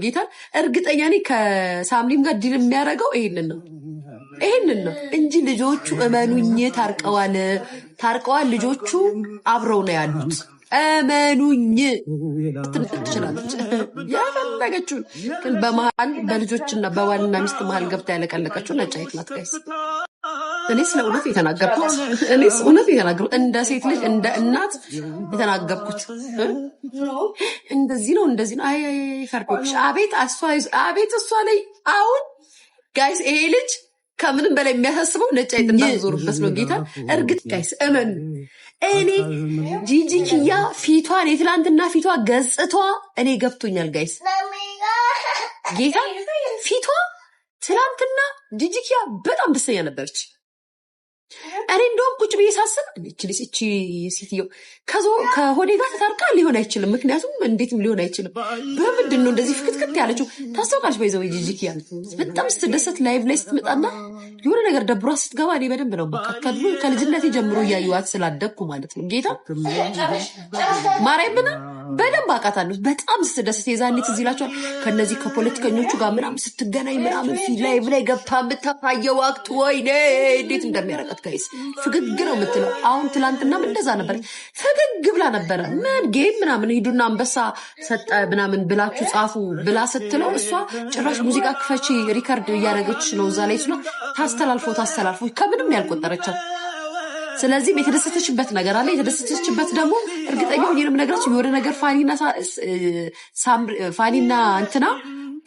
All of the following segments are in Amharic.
ጌታ እርግጠኛ ነኝ ከሳምሪም ጋር ዲል የሚያደርገው ይሄንን ነው እንጂ ልጆቹ እመኑኝ ታርቀዋል። ልጆቹ አብረው ነው ያሉት። እመኑኝ ትችላለች ያፈለገችውን። ግን በመሀል በልጆችና በባልና ሚስት መሀል ገብታ ያለቀለቀችው ነጭ አይት ናት ጋይስ። እኔስ ለእውነት የተናገርኩት እንደ ሴት ልጅ እንደ እናት የተናገርኩት እንደዚህ ነው። አይ ፈርዶች አቤት እሷ ላይ አሁን ጋይስ ይሄ ልጅ ከምንም በላይ የሚያሳስበው ነጭ አይጥ እንዳትዞርበት ነው። ጌታ እርግጥ ጋይስ እመኑ። እኔ ጂጂ ኪያ ፊቷን የትላንትና ፊቷ ገጽቷ እኔ ገብቶኛል ጋይስ። ጌታ ፊቷ ትላንትና ጂጂ ኪያ በጣም ደስተኛ ነበረች። እኔ እንደውም ቁጭ ብዬ ሳስብ እቺ ሴትዮ ከሆዴ ጋር ተታርቃ ሊሆን አይችልም። ምክንያቱም እንዴትም ሊሆን አይችልም። በምንድን ነው እንደዚህ ፍክትክት ያለችው? ታስታውቃለች በይዘው ጂጂ ኪያ በጣም ስትደሰት ላይቭ ላይ ስትመጣና የሆነ ነገር ደብሯ ስትገባ እኔ በደንብ ነው በቃ ከልጅነቴ ጀምሮ እያየኋት ስላደግኩ ማለት ነው። ጌታ ማርያምን በደንብ አውቃታለሁ። በጣም ስትደሰት የዛኔ ትዝ ይላችኋል ከነዚህ ከፖለቲከኞቹ ጋር ምናምን ስትገናኝ ምናምን ላይቭ ላይ ገብታ የምታሳየው ወቅት ወይኔ እንዴት እንደሚያረቃት ጋይስ ፍግግ ነው የምትለው። አሁን ትላንትናም እንደዛ ነበር፣ ፈገግ ብላ ነበረ። ምን ጌም ምናምን ሂዱና አንበሳ ሰጠ ምናምን ብላችሁ ጻፉ ብላ ስትለው እሷ ጭራሽ ሙዚቃ ክፈቺ ሪከርድ እያደረገች ነው እዛ ላይ ስለ ታስተላልፎ ከምንም ያልቆጠረቻት። ስለዚህም የተደሰተችበት ነገር አለ። የተደሰተችበት ደግሞ እርግጠኛ ሆኜንም ነገራችሁ የሆነ ነገር ፋኒና እንትና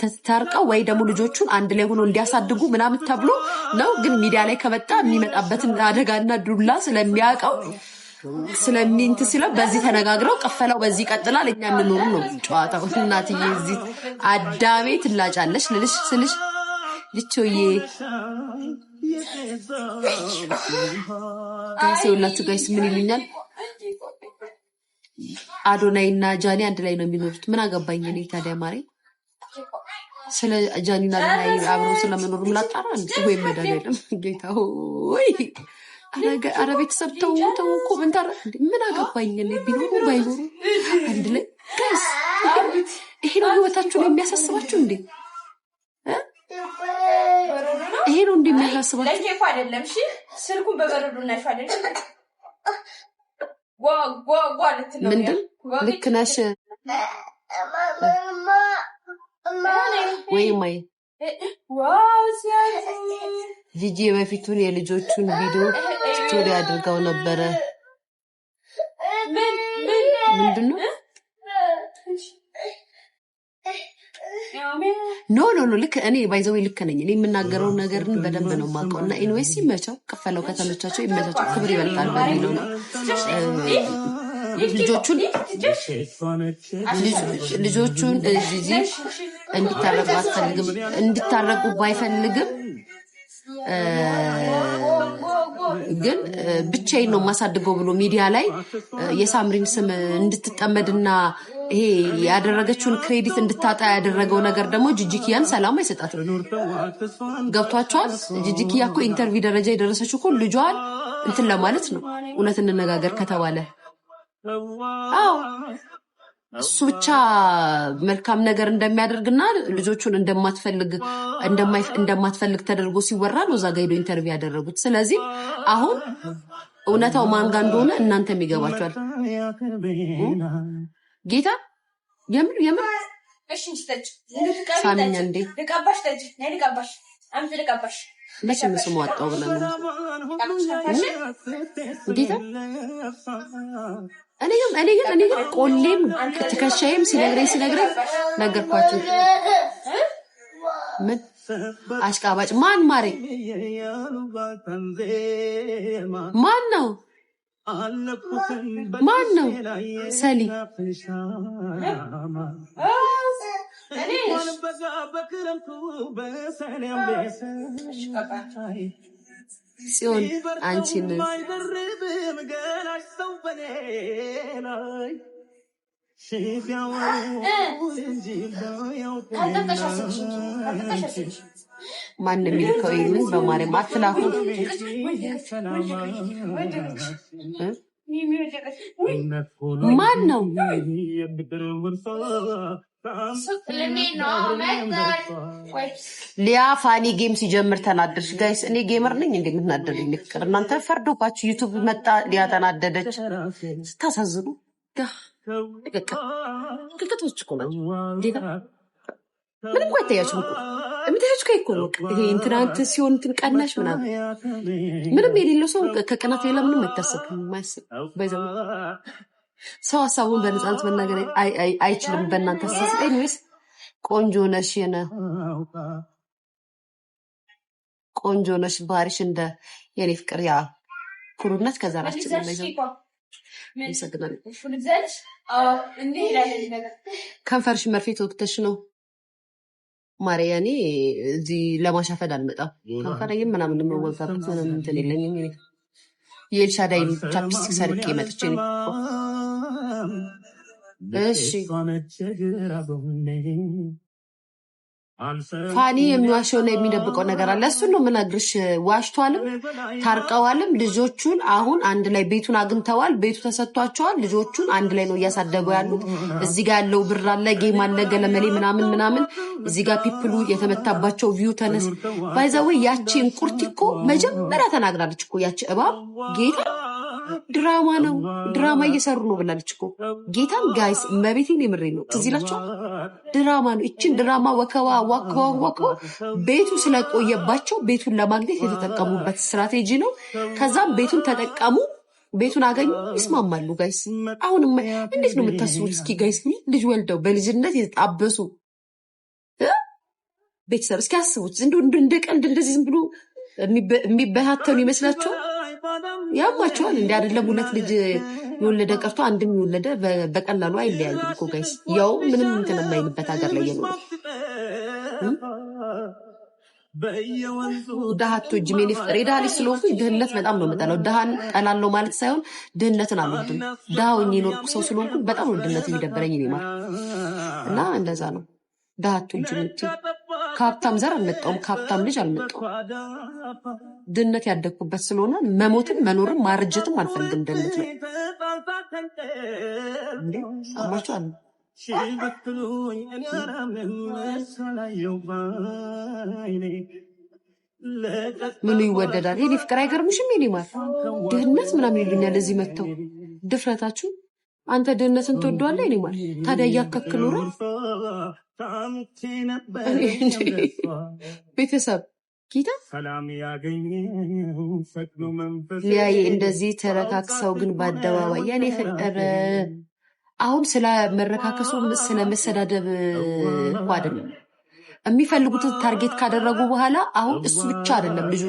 ተታርቀው ወይ ደግሞ ልጆቹን አንድ ላይ ሆኖ እንዲያሳድጉ ምናምን ተብሎ ነው። ግን ሚዲያ ላይ ከመጣ የሚመጣበትን አደጋና ዱላ ስለሚያውቀው ስለሚንት ሲለው በዚህ ተነጋግረው ቀፈላው በዚህ ይቀጥላል። እኛ እንኖር ነው ጨዋታው። እናትዬ እዚህ አዳሜ ትላጫለሽ ስልሽ ልቾዬ ጋይስ ምን ይሉኛል? አዶናይና ጃኒ አንድ ላይ ነው የሚኖሩት። ምን አገባኝ እኔ ታዲያ ማሬ። ስለ ጃኒና አዶናይ አብሮ ስለመኖር ምላጣራ ወይ መድኃኒዓለም ጌታ ሆይ አረ ቤተሰብ ተው ኮመንታር ምን አገባኝ እኔ ቢኖሩ ባይኖሩ አንድ ላይ ጋይስ። ይሄ ነው ህይወታችሁን የሚያሳስባችሁ እንዴ? ይሄ ነው እንደሚያሳስባችሁ ለኬፍ አይደለም። እሺ ስልኩን በበረዶና ይፋደል ምንድን ልክ ነሽ ወይ ማይ ጂጂ በፊቱን የልጆቹን ቪዲዮ ስቶሪ አድርገው ነበረ። ምንድን ነው ኖ ልክ እኔ ባይዘው ልክ ነኝ። እኔ የምናገረው ነገርን በደንብ ነው የማውቀው። እና ኢንዌስ ይመቸው ከፈለው ከተመቻቸው ይመቻቸው፣ ክብር ይበልጣል በሚለው ነው። ልጆቹን ጂጂ እንዲታረቁ ባይፈልግም ግን ብቻዬን ነው የማሳድገው ብሎ ሚዲያ ላይ የሳምሪን ስም እንድትጠመድና ይሄ ያደረገችውን ክሬዲት እንድታጣ ያደረገው ነገር ደግሞ ጂጂኪያን ሰላም አይሰጣትም። ገብቷቸዋል። ጂጂኪያ እኮ ኢንተርቪው ደረጃ የደረሰችው እኮ ልጇን እንትን ለማለት ነው። እውነት እንነጋገር ከተባለ አዎ እሱ ብቻ መልካም ነገር እንደሚያደርግና ልጆቹን እንደማትፈልግ ተደርጎ ሲወራ ነው እዛ ጋር ሄዶ ኢንተርቪው ያደረጉት። ስለዚህ አሁን እውነታው ማን ጋር እንደሆነ እናንተም ይገባችኋል። ጌታ የምር እሺ እንስተች ሳሚኛ እንዴ ልቀባሽ ተጅ ነይ ልቀባሽ አምጥ ልቀባሽ ለምን ስሙ አጣው ብለን ጌታ እኔ ግን ቆሌም ትከሻዬም ሲነግረኝ ነገርኳችሁ። ምን አሽቃባጭ ማን ማሬ ማን ነው ሰሊ ሲሆን አንቺን ማን የሚልከው ይሄንን በማርያም አትላኩ። ማን ነው ሊያ ፋኒ ጌም ሲጀምር ተናደድሽ? ጋይስ እኔ ጌመር ነኝ እንዴ? የምትናደዱኝ ልቅር እናንተ ፈርዶባችሁ። ዩቱብ መጣ ሊያ ተናደደች። ስታሳዝኑ ቅጥቅጦች እኮ ናቸው። ምንም አይታያችሁም እኮ የምታያችሁ እኮ ነው። ይሄ እንትናንት ሲሆን እንትን ቀናሽ ምናምን ምንም የሌለው ሰው ከቅናት ሌላ ምንም አይታሰብም። ማያስብ በዘመ ሰው ሀሳቡን በነፃነት መናገር አይችልም። በእናንተ አስተሳሰብ ኤኒዌይስ ቆንጆ ነሽ ቆንጆ ነሽ ባሪሽ እንደ የኔ ፍቅር ያ ኩሩነት ከዛራችን ነው ይዘው ከንፈርሽ መርፌ ተወቅተሽ ነው ማርያኔ። እዚህ ለማሻፈድ አልመጣም። ከንፈሬን ምናምን የምወጋበት ምንም እንትን የለኝም። የኤልሻዳይ ቻፕስቲክ ሰርቄ መጥቼ ነው። እሺ ፋኒ የሚዋሸውና የሚደብቀው ነገር አለ። እሱን ነው የምነግርሽ። ዋሽቷልም ታርቀዋልም። ልጆቹን አሁን አንድ ላይ ቤቱን አግኝተዋል። ቤቱ ተሰጥቷቸዋል። ልጆቹን አንድ ላይ ነው እያሳደጉ ያሉት። እዚህ ጋር ያለው ብር አለ፣ ጌም አለ፣ ገለመሌ ምናምን እዚህ ጋር ፒፕሉ የተመታባቸው ቪው ተነስ ባይዛዌ ያቺ እንቁርቲ እኮ መጀመሪያ ተናግራለች እኮ ያቺ እባብ ጌታ ድራማ ነው ድራማ እየሰሩ ነው ብላለች እኮ ጌታን። ጋይስ መቤቴን የምሬ ነው። ትዝ ይላችኋል? ድራማ ነው። እችን ድራማ ወከዋ ቤቱ ስለቆየባቸው ቤቱን ለማግኘት የተጠቀሙበት ስትራቴጂ ነው። ከዛም ቤቱን ተጠቀሙ፣ ቤቱን አገኙ፣ ይስማማሉ። ጋይስ አሁን እንዴት ነው የምታስቡት? እስኪ ጋይስ ልጅ ወልደው በልጅነት የተጣበሱ ቤተሰብ እስኪ አስቡት። እንደ ቀልድ እንደዚህ ዝም ብሎ የሚበታተኑ ይመስላችኋል? ያማቸዋል እንዲ አይደለም። ሁለት ልጅ የወለደ ቀርቶ አንድም የወለደ በቀላሉ አይለያዩም እኮ ጋይስ። ያው ምንም እንትን የማይልበት ሀገር ላይ የኖረ ድሃቶ ጅሜን ፍቅር የድሃ ልጅ ስለሆንኩ ድህነት በጣም ነው የምጠላው። ድሃን ጠላለው ማለት ሳይሆን ድህነትን አልወድም። ድሃው የኖርኩ ሰው ስለሆንኩ በጣም ነው ድህነት የሚደበረኝ ይማል እና እንደዛ ነው። ድሃቶ ጅሜን ከሀብታም ዘር አልመጣውም፣ ከሀብታም ልጅ አልመጣውም። ድህነት ያደግኩበት ስለሆነ መሞትን መኖርን ማርጀትም አልፈልግም። ድህነት ነው አማቸዋል። ምኑ ይወደዳል? የኔ ፍቅር አይገርምሽም? የኔ ማር ድህነት ምናምን ይሉኛል እዚህ መጥተው ድፍረታችሁ። አንተ ድህነትን ትወደዋለህ? የኔ ማር ታዲያ እያከክ ኖረ ቤተሰብ ጌታ ሊያየ እንደዚህ ተረካክሰው ግን በአደባባይ የኔ ፍቅር አሁን ስለ መረካከሱ ስለ መሰዳደብ እኮ አይደለም። የሚፈልጉትን ታርጌት ካደረጉ በኋላ አሁን እሱ ብቻ አይደለም ልጁ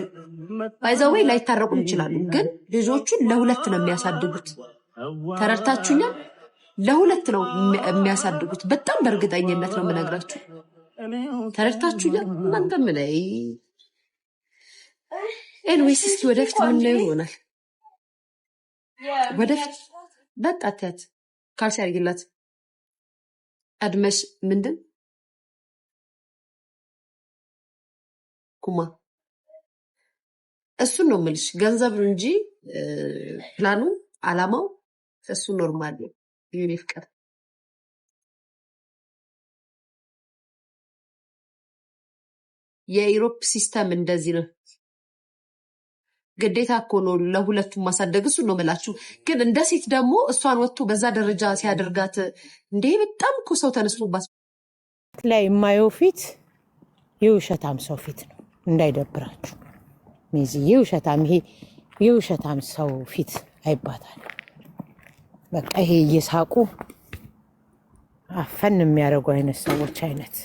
ባይዘዌ ላይታረቁም ይችላሉ፣ ግን ልጆቹን ለሁለት ነው የሚያሳድጉት። ተረድታችሁኛል? ለሁለት ነው የሚያሳድጉት። በጣም በእርግጠኝነት ነው የምነግራችሁ። ተረድታችሁኛል? እናንተም ላይ ኤንዌይስ እስኪ ወደፊት ምናየው ይሆናል። ወደፊት በጣታት ካልሲ አድርጊላት አድመሽ ምንድን ኩማ እሱን ነው የምልሽ። ገንዘብ እንጂ ፕላኑ አላማው እሱ ኖርማል ነው። የኔ ፍቅር የኢሮፕ ሲስተም እንደዚህ ነው። ግዴታ እኮ ነው ለሁለቱም ማሳደግ። እሱ ነው የምላችሁ። ግን እንደ ሴት ደግሞ እሷን ወጥቶ በዛ ደረጃ ሲያደርጋት እንዴ በጣም እኮ ሰው ተነስቶባት ላይ የማየው ፊት የውሸታም ሰው ፊት ነው። እንዳይደብራችሁ ሚዚ የውሸታም ይሄ የውሸታም ሰው ፊት አይባታል። በቃ ይሄ እየሳቁ አፈን የሚያደርጉ አይነት ሰዎች አይነት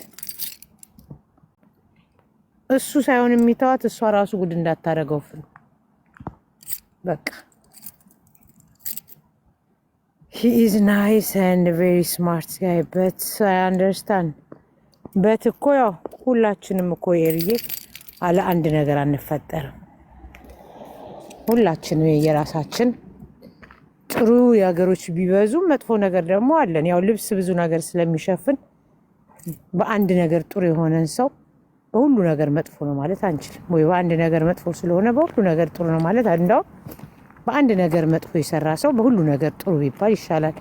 እሱ ሳይሆን የሚተዋት እሷ ራሱ ጉድ እንዳታረገው ፍን በቃ he is nice and very smart guy but I understand but እኮ ያው ሁላችንም እኮ የርዬ አለ አንድ ነገር አንፈጠርም። ሁላችንም የራሳችን ጥሩ ያገሮች ቢበዙ መጥፎ ነገር ደግሞ አለን። ያው ልብስ ብዙ ነገር ስለሚሸፍን በአንድ ነገር ጥሩ የሆነን ሰው በሁሉ ነገር መጥፎ ነው ማለት አንችልም። ወይ በአንድ ነገር መጥፎ ስለሆነ በሁሉ ነገር ጥሩ ነው ማለት እንደው በአንድ ነገር መጥፎ የሰራ ሰው በሁሉ ነገር ጥሩ ቢባል ይሻላል።